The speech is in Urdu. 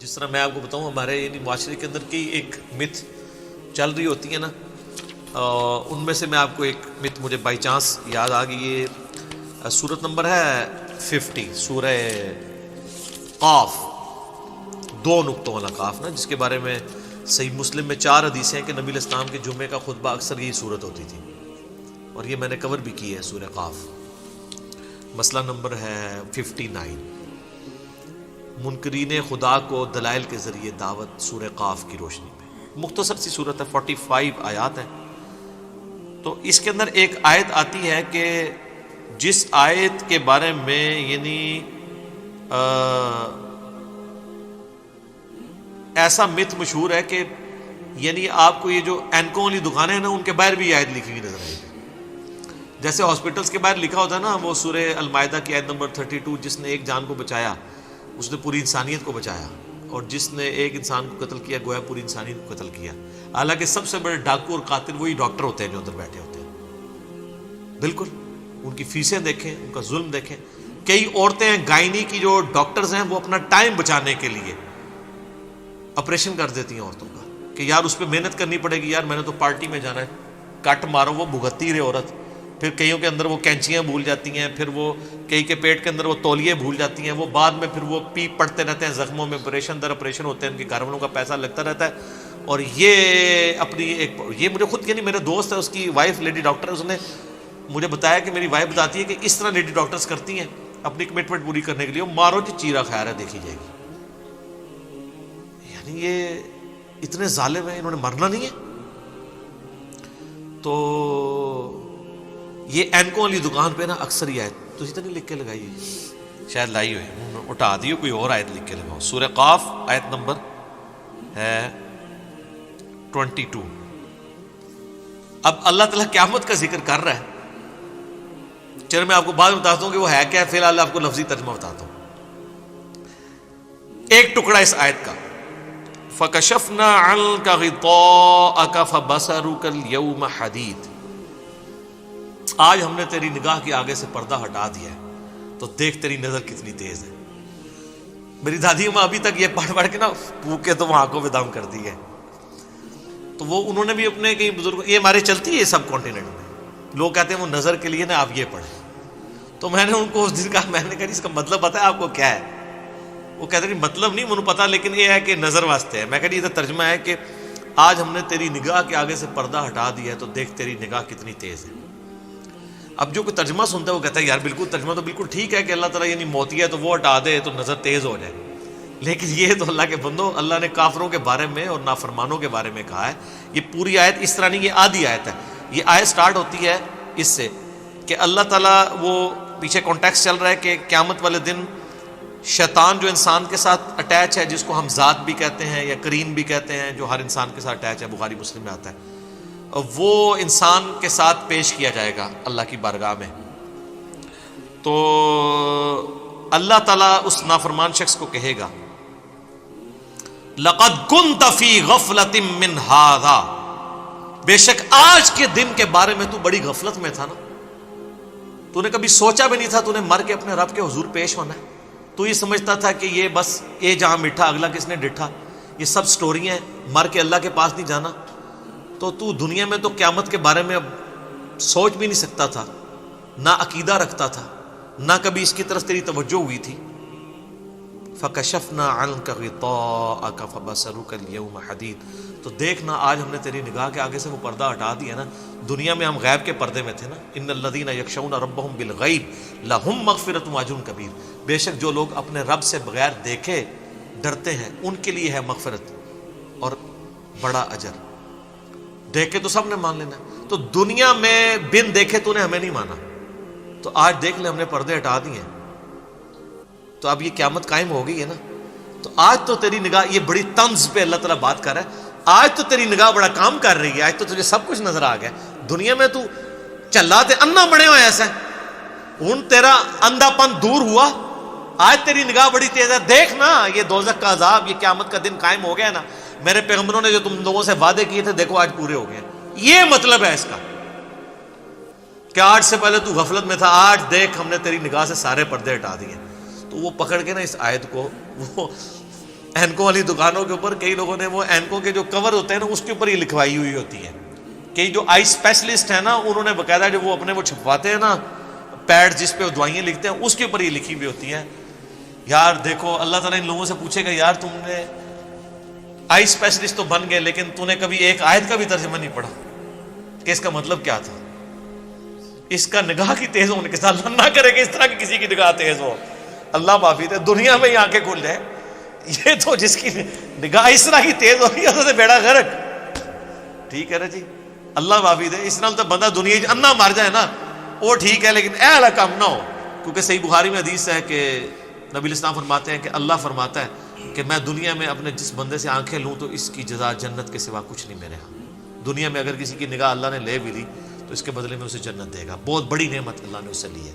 جس طرح میں آپ کو بتاؤں ہمارے یعنی معاشرے کے اندر کی ایک مت چل رہی ہوتی ہے نا، ان میں سے میں آپ کو ایک مت مجھے بائی چانس یاد آ گئی. یہ سورت نمبر ہے 50، سورہ قاف، 2 نقطوں والا قاف نا، جس کے بارے میں صحیح مسلم میں 4 حدیثیں ہیں کہ نبی علیہ السلام کے جمعے کا خطبہ اکثر یہی صورت ہوتی تھی، اور یہ میں نے کور بھی کی ہے سورہ قاف. مسئلہ نمبر ہے 59، منکرین خدا کو دلائل کے ذریعے دعوت، سورہ قاف کی روشنی میں. مختصر سی صورت ہے، 45 آیات ہیں. تو اس کے اندر ایک آیت آتی ہے کہ جس آیت کے بارے میں یعنی ایسا مت مشہور ہے کہ یعنی آپ کو یہ جو اینکوں والی دکانیں ہیں نا، ان کے باہر بھی آیت لکھی ہوئی نظر آئے گی. جیسے ہاسپٹلس کے باہر لکھا ہوتا ہے نا، وہ سورہ المائدہ کی آیت نمبر 32، جس نے ایک جان کو بچایا اس نے پوری انسانیت کو بچایا، اور جس نے ایک انسان کو قتل کیا گویا پوری انسانیت کو قتل کیا. حالانکہ سب سے بڑے ڈاکو اور قاتل وہی ڈاکٹر ہوتے ہیں جو اندر بیٹھے ہوتے ہیں. بالکل ان کی فیسیں دیکھیں، ان کا ظلم دیکھیں. کئی عورتیں ہیں گائنی کی جو ڈاکٹرز ہیں، وہ اپنا ٹائم بچانے کے لیے آپریشن کر دیتی ہیں عورتوں کا کہ یار اس پہ محنت کرنی پڑے گی، یار میں نے تو پارٹی میں جانا ہے، کٹ مارو. وہ بھگتتی رہے عورت. پھر کئیوں کے اندر وہ کینچیاں بھول جاتی ہیں، پھر وہ کئی کے پیٹ کے اندر وہ تولیے بھول جاتی ہیں، وہ بعد میں پھر وہ پیپ پڑتے رہتے ہیں زخموں میں، آپریشن در آپریشن ہوتے ہیں، ان کے گھر والوں کا پیسہ لگتا رہتا ہے. اور یہ اپنی یہ مجھے خود یعنی میرے دوست ہے، اس کی وائف لیڈی ڈاکٹر ہے، اس نے مجھے بتایا کہ میری وائف بتاتی ہے کہ اس طرح لیڈی ڈاکٹرز کرتی ہیں اپنی کمٹمنٹ پوری کرنے کے لیے. مارو جی چیرا خیر ہے، دیکھی جائے گی. یعنی یہ اتنے ظالم ہیں، انہوں نے مرنا نہیں ہے. تو یہ اینکوں والی دکان پہ نا اکثر یہ آیت تو اسی طرح لکھ کے لگائیے، شاید لائی ہوئی اٹھا دیو، کوئی اور آیت لکھ کے لگاؤ. سورہ قاف آیت نمبر ہے 22. اب اللہ تعالیٰ قیامت کا ذکر کر رہا ہے. چلو میں آپ کو بعد میں بتاتا ہوں کہ وہ ہے کیا، فی الحال آپ کو لفظی ترجمہ بتاتا ہوں. ایک ٹکڑا اس آیت کا، فَكَشَفْنَا عَنْكَ غِطَاءَكَ فَبَصَرُكَ الْيَوْمَ حَدِيدٌ. آج ہم نے تیری نگاہ کے آگے سے پردہ ہٹا دیا ہے تو دیکھ تیری نظر کتنی تیز ہے. میری دادی ماں ابھی تک یہ پڑھ پڑھ کے نا پھونکے تو وہ آنکھوں پہ دم کر دی ہے. تو وہ انہوں نے بھی اپنے کئی بزرگ، یہ ہمارے چلتی ہے سب کانٹیننٹ میں، لوگ کہتے ہیں وہ نظر کے لیے نا آپ یہ پڑھیں. تو میں نے ان کو اس دن کہا، میں نے کہا اس کا مطلب پتہ ہے آپ کو کیا ہے؟ وہ کہتے ہیں مطلب نہیں مجھے پتا، لیکن یہ ہے کہ نظر واسطے ہے. میں کہا یہ ترجمہ ہے کہ آج ہم نے تیری نگاہ کے آگے سے پردہ ہٹا دیا ہے تو دیکھ تیری نگاہ کتنی تیز ہے. اب جو کوئی ترجمہ سنتا ہے وہ کہتا ہے یار بالکل ترجمہ تو بالکل ٹھیک ہے کہ اللہ تعالیٰ یعنی موتی ہے تو وہ ہٹا دے تو نظر تیز ہو جائے، لیکن یہ تو اللہ کے بندو، اللہ نے کافروں کے بارے میں اور نافرمانوں کے بارے میں کہا ہے. یہ پوری آیت اس طرح نہیں، یہ آدھی آیت ہے. یہ آیت سٹارٹ ہوتی ہے اس سے کہ اللہ تعالیٰ، وہ پیچھے کانٹیکسٹ چل رہا ہے کہ قیامت والے دن شیطان جو انسان کے ساتھ اٹیچ ہے، جس کو ہم ذات بھی کہتے ہیں یا کرین بھی کہتے ہیں، جو ہر انسان کے ساتھ اٹیچ ہے، بخاری مسلم میں آتا ہے، وہ انسان کے ساتھ پیش کیا جائے گا اللہ کی بارگاہ میں. تو اللہ تعالیٰ اس نافرمان شخص کو کہے گا لَقَدْ كُنْتَ فِي غَفْلَةٍ مِّنْ هَذَا، بے شک آج کے دن کے بارے میں تو بڑی غفلت میں تھا نا، تو نے کبھی سوچا بھی نہیں تھا تو نے مر کے اپنے رب کے حضور پیش ہونا ہے. تو یہ سمجھتا تھا کہ یہ بس یہ جہاں میٹھا اگلا کس نے ڈٹھا، یہ سب سٹوریاں ہیں، مر کے اللہ کے پاس نہیں جانا. تو دنیا میں تو قیامت کے بارے میں اب سوچ بھی نہیں سکتا تھا، نہ عقیدہ رکھتا تھا، نہ کبھی اس کی طرف تیری توجہ ہوئی تھی. فَكَشَفْنَا عَنْكَ غِطَاءَكَ فَبَصَرُكَ الْيَوْمَ حَدِيدٌ. تو دیکھنا آج ہم نے تیری نگاہ کے آگے سے وہ پردہ ہٹا دیا نا. دنیا میں ہم غیب کے پردے میں تھے نا، ان الذین یخشون ربهم بالغیب لہم مغفرۃ واجر کبیر. بے شک جو لوگ اپنے رب سے بغیر دیکھے ڈرتے ہیں ان کے لیے ہے مغفرت اور بڑا اجر. دیکھے تو سب نے مان لینا، تو دنیا میں بن دیکھے تو نے ہمیں نہیں مانا، تو آج دیکھ لے ہم نے پردے ہٹا دیے ہیں. تو اب یہ قیامت قائم ہو گئی ہے نا، تو آج تو تیری نگاہ، یہ بڑی طنز پہ اللہ تعالیٰ بات کر رہا ہے، آج تو تیری نگاہ بڑا کام کر رہی ہے، آج تو تجھے سب کچھ نظر آ گیا. دنیا میں تو چلا تے انا بڑے ہوئے ایسا، ہن تیرا اندھا پن دور ہوا، آج تیری نگاہ بڑی تیز ہے. دیکھ نا یہ دوزخ کا عذاب، یہ قیامت کا دن قائم ہو گیا نا، میرے پیغمبروں نے جو تم لوگوں سے وعدے کیے تھے دیکھو آج پورے ہو گئے. یہ مطلب ہے اس کا کہ آج سے پہلے تو غفلت میں تھا، آج دیکھ ہم نے تیری نگاہ سے سارے پردے ہٹا دیے. تو وہ پکڑ کے نا اس آیت کو وہ اینکوں والی دکانوں کے اوپر کئی لوگوں نے وہ اینکوں کے جو کور ہوتے ہیں نا اس کے اوپر یہ لکھوائی ہوئی ہوتی ہے. کئی جو آئی اسپیشلسٹ ہیں نا انہوں نے باقاعدہ جو وہ اپنے وہ چھپواتے ہیں نا پیڈ جس پہ وہ دوائیں لکھتے ہیں اس کے اوپر یہ لکھی ہوئی ہوتی ہیں. یار دیکھو اللہ تعالیٰ ان لوگوں سے پوچھے گا یار تم نے آئی اسپیشلسٹ تو بن گئے لیکن تو نے کبھی ایک آیت کا بھی ترجمہ نہیں پڑھا کہ اس کا مطلب کیا تھا. اس کا نگاہ کی تیز ہونے کے ساتھ اللہ نہ کرے کہ اس طرح کی کسی کی نگاہ تیز ہو, اللہ معافی دے, دنیا میں ہی آنکھیں کھل جائے. یہ تو جس کی نگاہ اس طرح کی تیز ہو رہی ہے بیڑا غرق. ٹھیک ہے نا جی, اللہ معافی دے. اس نال تو بندہ دنیا انا مر جائے نا وہ ٹھیک ہے, لیکن اے والا کام نہ ہو. کیونکہ صحیح بخاری میں حدیث ہے کہ نبی اسلام فرماتے ہیں کہ اللہ فرماتا ہے کہ میں دنیا میں اپنے جس بندے سے آنکھیں لوں تو اس کی جزا جنت کے سوا کچھ نہیں میرے ہاں. دنیا میں اگر کسی کی نگاہ اللہ نے لے بھی لی تو اس کے بدلے میں اسے جنت دے گا. بہت بڑی نعمت اللہ نے اس سے لی ہے.